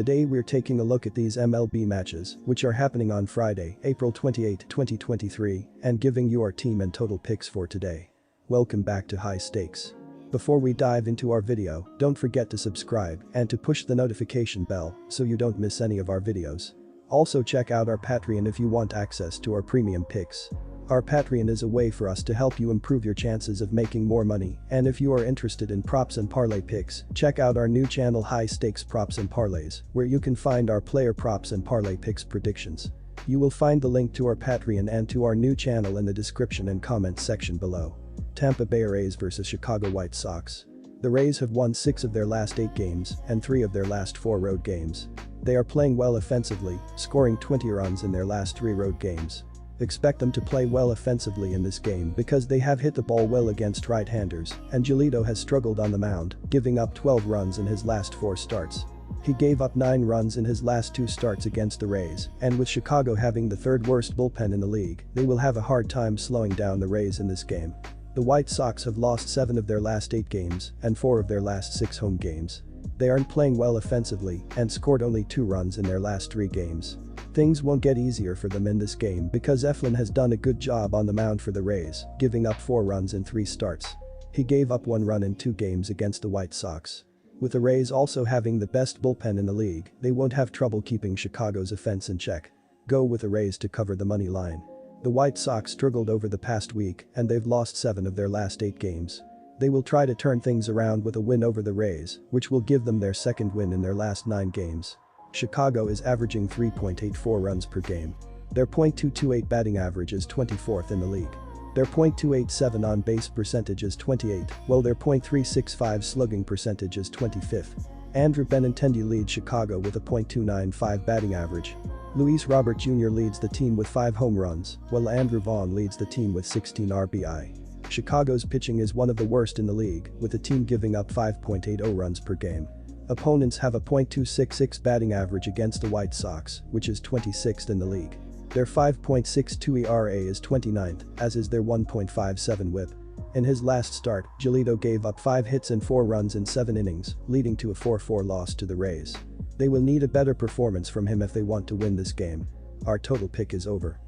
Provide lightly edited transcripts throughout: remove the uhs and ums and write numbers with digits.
Today we're taking a look at these MLB matches, which are happening on Friday, April 28, 2023, and giving you our team and total picks for today. Welcome back to High Stakes. Before we dive into our video, don't forget to subscribe and to push the notification bell so you don't miss any of our videos. Also check out our Patreon if you want access to our premium picks. Our Patreon is a way for us to help you improve your chances of making more money, and if you are interested in props and parlay picks, check out our new channel High Stakes Props and Parlays, where you can find our player props and parlay picks predictions. You will find the link to our Patreon and to our new channel in the description and comments section below. Tampa Bay Rays vs Chicago White Sox. The Rays have won 6 of their last 8 games and 3 of their last 4 road games. They are playing well offensively, scoring 20 runs in their last 3 road games. Expect them to play well offensively in this game because they have hit the ball well against right-handers, and Giolito has struggled on the mound, giving up 12 runs in his last 4 starts. He gave up 9 runs in his last 2 starts against the Rays, and with Chicago having the 3rd worst bullpen in the league, they will have a hard time slowing down the Rays in this game. The White Sox have lost 7 of their last 8 games and 4 of their last 6 home games. They aren't playing well offensively and scored only 2 runs in their last 3 games. Things won't get easier for them in this game because Eflin has done a good job on the mound for the Rays, giving up 4 runs in 3 starts. He gave up 1 run in 2 games against the White Sox. With the Rays also having the best bullpen in the league, they won't have trouble keeping Chicago's offense in check. Go with the Rays to cover the money line. The White Sox struggled over the past week and they've lost 7 of their last 8 games. They will try to turn things around with a win over the Rays, which will give them their 2nd win in their last 9 games. Chicago is averaging 3.84 runs per game. Their .228 batting average is 24th in the league. Their .287 on-base percentage is 28, while their .365 slugging percentage is 25th. Andrew Benintendi leads Chicago with a .295 batting average. Luis Robert Jr. leads the team with 5 home runs, while Andrew Vaughn leads the team with 16 RBI. Chicago's pitching is one of the worst in the league, with the team giving up 5.80 runs per game. Opponents have a .266 batting average against the White Sox, which is 26th in the league. Their 5.62 ERA is 29th, as is their 1.57 WHIP. In his last start, Giolito gave up 5 hits and 4 runs in 7 innings, leading to a 4-4 loss to the Rays. They will need a better performance from him if they want to win this game. Our total pick is over.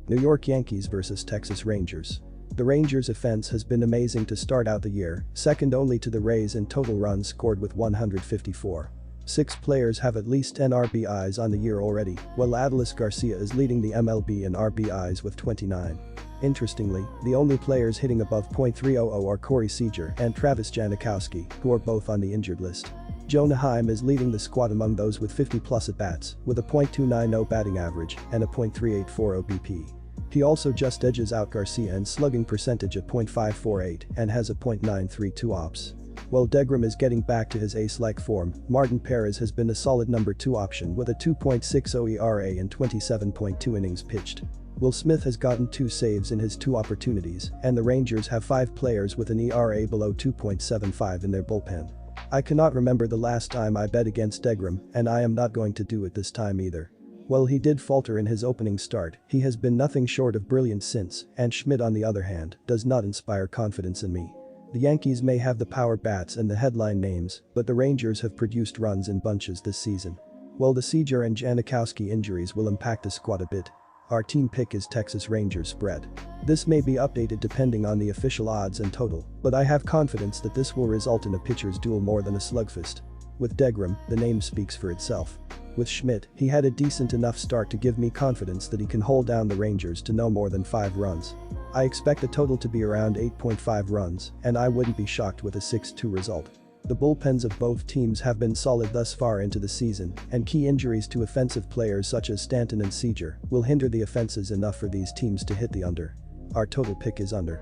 New York Yankees vs Texas Rangers. The Rangers' offense has been amazing to start out the year, second only to the Rays in total runs scored with 154. 6 players have at least 10 RBIs on the year already, while Adolis Garcia is leading the MLB in RBIs with 29. Interestingly, the only players hitting above .300 are Corey Seager and Travis Janikowski, who are both on the injured list. Jonah Heim is leading the squad among those with 50-plus at-bats, with a .290 batting average and a .384 OBP. He also just edges out Garcia in slugging percentage at .548 and has a .932 ops. While DeGrom is getting back to his ace-like form, Martin Perez has been a solid number 2 option with a 2.60 ERA in 27.2 innings pitched. Will Smith has gotten 2 saves in his 2 opportunities, and the Rangers have 5 players with an ERA below 2.75 in their bullpen. I cannot remember the last time I bet against DeGrom, and I am not going to do it this time either. While he did falter in his opening start, he has been nothing short of brilliant since, and Schmidt on the other hand, does not inspire confidence in me. The Yankees may have the power bats and the headline names, but the Rangers have produced runs in bunches this season. While the Seager and Janikowski injuries will impact the squad a bit, our team pick is Texas Rangers spread. This may be updated depending on the official odds and total, but I have confidence that this will result in a pitcher's duel more than a slugfest. With DeGrom, the name speaks for itself. With Schmidt, he had a decent enough start to give me confidence that he can hold down the Rangers to no more than 5 runs. I expect the total to be around 8.5 runs, and I wouldn't be shocked with a 6-2 result. The bullpens of both teams have been solid thus far into the season, and key injuries to offensive players such as Stanton and Seager will hinder the offenses enough for these teams to hit the under. Our total pick is under.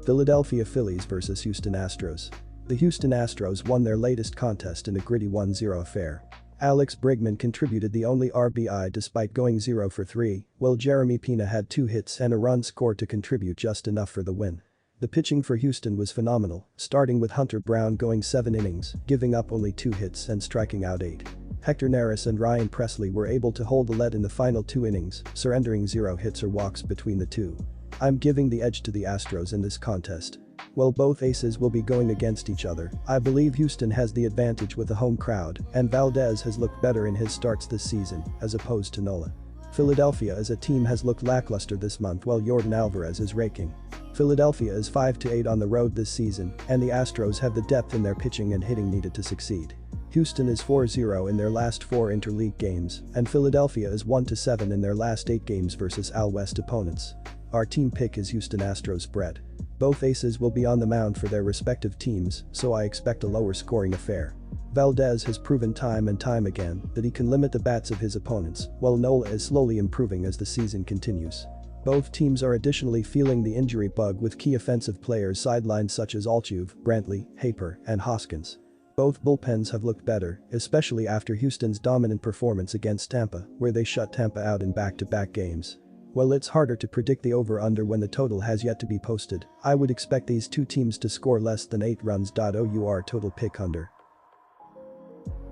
Philadelphia Phillies vs Houston Astros. The Houston Astros won their latest contest in a gritty 1-0 affair. Alex Bregman contributed the only RBI despite going 0 for 3, while Jeremy Pena had 2 hits and a run scored to contribute just enough for the win. The pitching for Houston was phenomenal, starting with Hunter Brown going 7 innings, giving up only 2 hits and striking out 8. Hector Neris and Ryan Presley were able to hold the lead in the final 2 innings, surrendering 0 hits or walks between the two. I'm giving the edge to the Astros in this contest. While both aces will be going against each other, I believe Houston has the advantage with a home crowd, and Valdez has looked better in his starts this season, as opposed to Nola. Philadelphia as a team has looked lackluster this month while Yordan Alvarez is raking. Philadelphia is 5-8 on the road this season, and the Astros have the depth in their pitching and hitting needed to succeed. Houston is 4-0 in their last 4 interleague games, and Philadelphia is 1-7 in their last 8 games versus AL West opponents. Our team pick is Houston Astros spread. Both aces will be on the mound for their respective teams, so I expect a lower scoring affair. Valdez has proven time and time again that he can limit the bats of his opponents, while Nola is slowly improving as the season continues. Both teams are additionally feeling the injury bug with key offensive players sidelined such as Altuve, Brantley, Haper, and Hoskins. Both bullpens have looked better, especially after Houston's dominant performance against Tampa, where they shut Tampa out in back-to-back games. While it's harder to predict the over-under when the total has yet to be posted, I would expect these two teams to score less than 8 runs. Our total pick under.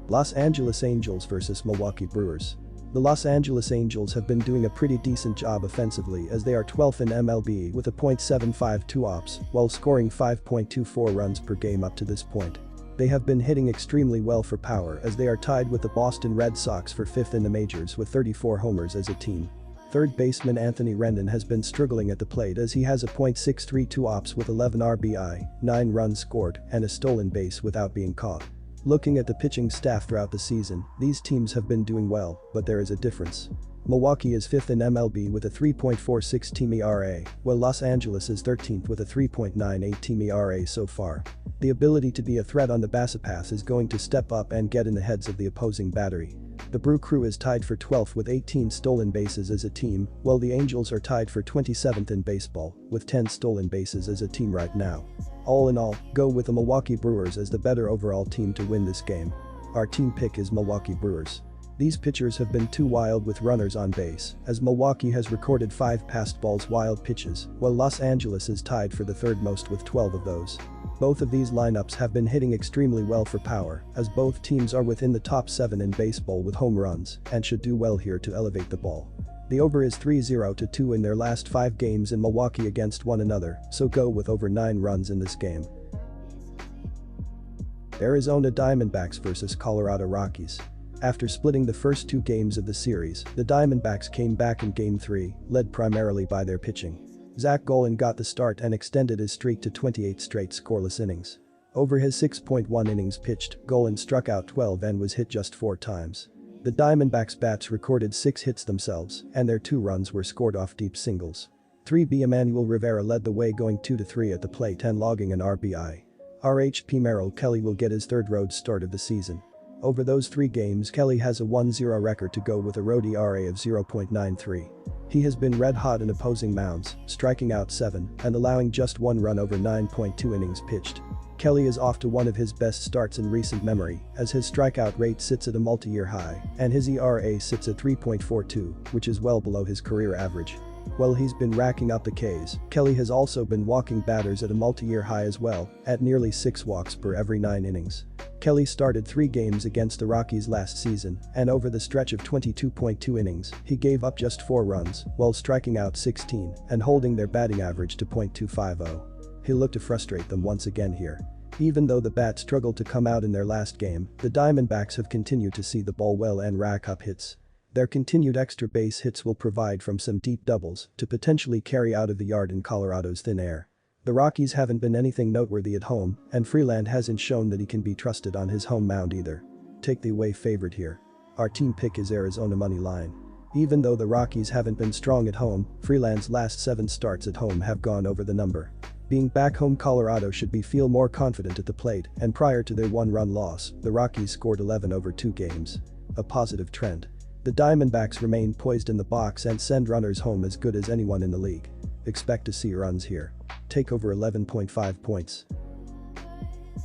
Los Angeles Angels vs Milwaukee Brewers. The Los Angeles Angels have been doing a pretty decent job offensively as they are 12th in MLB with a .752 ops while scoring 5.24 runs per game up to this point. They have been hitting extremely well for power as they are tied with the Boston Red Sox for 5th in the majors with 34 homers as a team. Third baseman Anthony Rendon has been struggling at the plate as he has a .632 ops with 11 RBI, 9 runs scored, and a stolen base without being caught. Looking at the pitching staff throughout the season, these teams have been doing well, but there is a difference. Milwaukee is 5th in MLB with a 3.46 team ERA, while Los Angeles is 13th with a 3.98 team ERA so far. The ability to be a threat on the basapass is going to step up and get in the heads of the opposing battery. The Brew Crew is tied for 12th with 18 stolen bases as a team, while the Angels are tied for 27th in baseball, with 10 stolen bases as a team right now. All in all, go with the Milwaukee Brewers as the better overall team to win this game. Our team pick is Milwaukee Brewers. These pitchers have been too wild with runners on base, as Milwaukee has recorded 5 passed balls wild pitches, while Los Angeles is tied for the third most with 12 of those. Both of these lineups have been hitting extremely well for power, as both teams are within the top 7 in baseball with home runs and should do well here to elevate the ball. The over is 3-2 in their last 5 games in Milwaukee against one another, so go with over 9 runs in this game. Arizona Diamondbacks vs Colorado Rockies. After splitting the first 2 games of the series, the Diamondbacks came back in Game 3, led primarily by their pitching. Zach Gallen got the start and extended his streak to 28 straight scoreless innings. Over his 6.1 innings pitched, Gallen struck out 12 and was hit just 4 times. The Diamondbacks bats recorded 6 hits themselves, and their 2 runs were scored off deep singles. 3B Emmanuel Rivera led the way going 2-3 at the plate and logging an RBI. RHP Merrill Kelly will get his 3rd road start of the season. Over those 3 games, Kelly has a 1-0 record to go with a road ERA of 0.93. He has been red hot in opposing mounds, striking out 7 and allowing just 1 run over 9.2 innings pitched. Kelly is off to one of his best starts in recent memory, as his strikeout rate sits at a multi-year high, and his ERA sits at 3.42, which is well below his career average. While he's been racking up the Ks, Kelly has also been walking batters at a multi-year high as well, at nearly 6 walks per every 9 innings. Kelly started 3 games against the Rockies last season, and over the stretch of 22.2 innings, he gave up just 4 runs, while striking out 16 and holding their batting average to .250. He'll look to frustrate them once again here. Even though the Bats struggled to come out in their last game, the Diamondbacks have continued to see the ball well and rack up hits. Their continued extra base hits will provide from some deep doubles to potentially carry out of the yard in Colorado's thin air. The Rockies haven't been anything noteworthy at home, and Freeland hasn't shown that he can be trusted on his home mound either. Take the away favorite here. Our team pick is Arizona money line. Even though the Rockies haven't been strong at home, Freeland's last 7 starts at home have gone over the number. Being back home, Colorado should feel more confident at the plate, and prior to their 1-run loss, the Rockies scored 11 over 2 games. A positive trend. The Diamondbacks remain poised in the box and send runners home as good as anyone in the league. Expect to see runs here. Take over 11.5 points.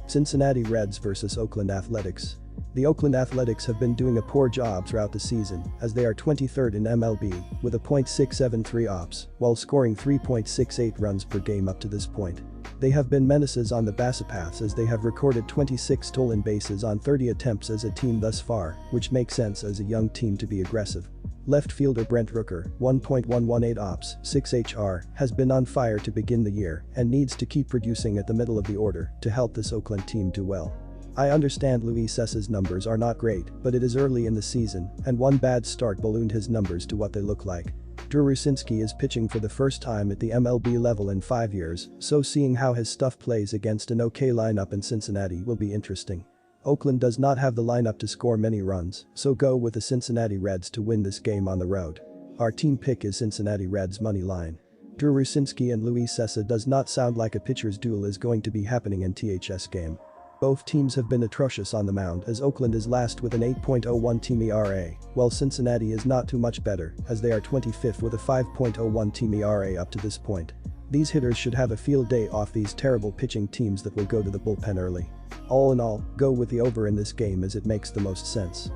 Cincinnati Reds vs Oakland Athletics. The Oakland Athletics have been doing a poor job throughout the season, as they are 23rd in MLB with a .673 ops while scoring 3.68 runs per game up to this point. They have been menaces on the basapaths as they have recorded 26 stolen bases on 30 attempts as a team thus far, which makes sense as a young team to be aggressive. Left fielder Brent Rooker, 1.118 ops, 6 HR, has been on fire to begin the year and needs to keep producing at the middle of the order to help this Oakland team do well. I understand Luis Cessa's numbers are not great, but it is early in the season and one bad start ballooned his numbers to what they look like. Drew Rucinski is pitching for the first time at the MLB level in 5 years, so seeing how his stuff plays against an okay lineup in Cincinnati will be interesting. Oakland does not have the lineup to score many runs, so go with the Cincinnati Reds to win this game on the road. Our team pick is Cincinnati Reds money line. Drew Rucinski and Luis Cessa does not sound like a pitcher's duel is going to be happening in THS game. Both teams have been atrocious on the mound as Oakland is last with an 8.01 team ERA, while Cincinnati is not too much better as they are 25th with a 5.01 team ERA up to this point. These hitters should have a field day off these terrible pitching teams that will go to the bullpen early. All in all, go with the over in this game as it makes the most sense.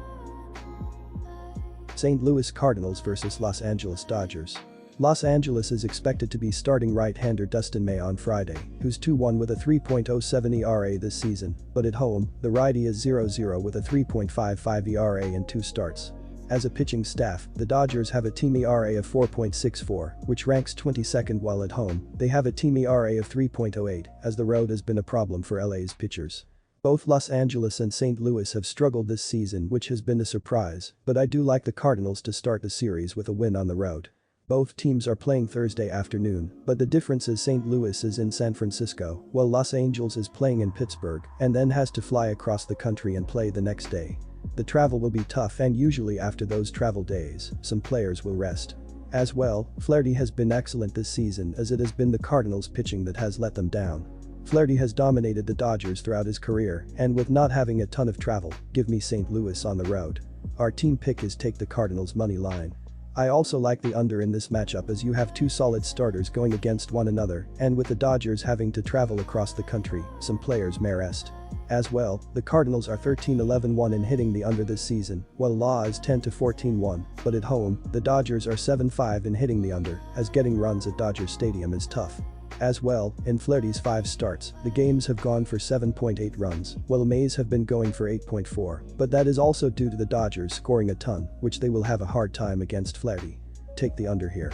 St. Louis Cardinals vs Los Angeles Dodgers. Los Angeles is expected to be starting right-hander Dustin May on Friday, who's 2-1 with a 3.07 ERA this season, but at home, the righty is 0-0 with a 3.55 ERA in 2 starts. As a pitching staff, the Dodgers have a team ERA of 4.64, which ranks 22nd, while at home, they have a team ERA of 3.08, as the road has been a problem for LA's pitchers. Both Los Angeles and St. Louis have struggled this season, which has been a surprise, but I do like the Cardinals to start the series with a win on the road. Both teams are playing Thursday afternoon, but the difference is St. Louis is in San Francisco, while Los Angeles is playing in Pittsburgh and then has to fly across the country and play the next day. The travel will be tough and usually after those travel days, some players will rest. As well, Flaherty has been excellent this season as it has been the Cardinals pitching that has let them down. Flaherty has dominated the Dodgers throughout his career and with not having a ton of travel, give me St. Louis on the road. Our team pick is take the Cardinals money line. I also like the under in this matchup as you have 2 solid starters going against one another and with the Dodgers having to travel across the country, some players may rest. As well, the Cardinals are 13-11-1 in hitting the under this season, while Law is 10-14-1, but at home, the Dodgers are 7-5 in hitting the under as getting runs at Dodger Stadium is tough. As well, in Flaherty's 5 starts, the games have gone for 7.8 runs, while Mays have been going for 8.4, but that is also due to the Dodgers scoring a ton, which they will have a hard time against Flaherty. Take the under here.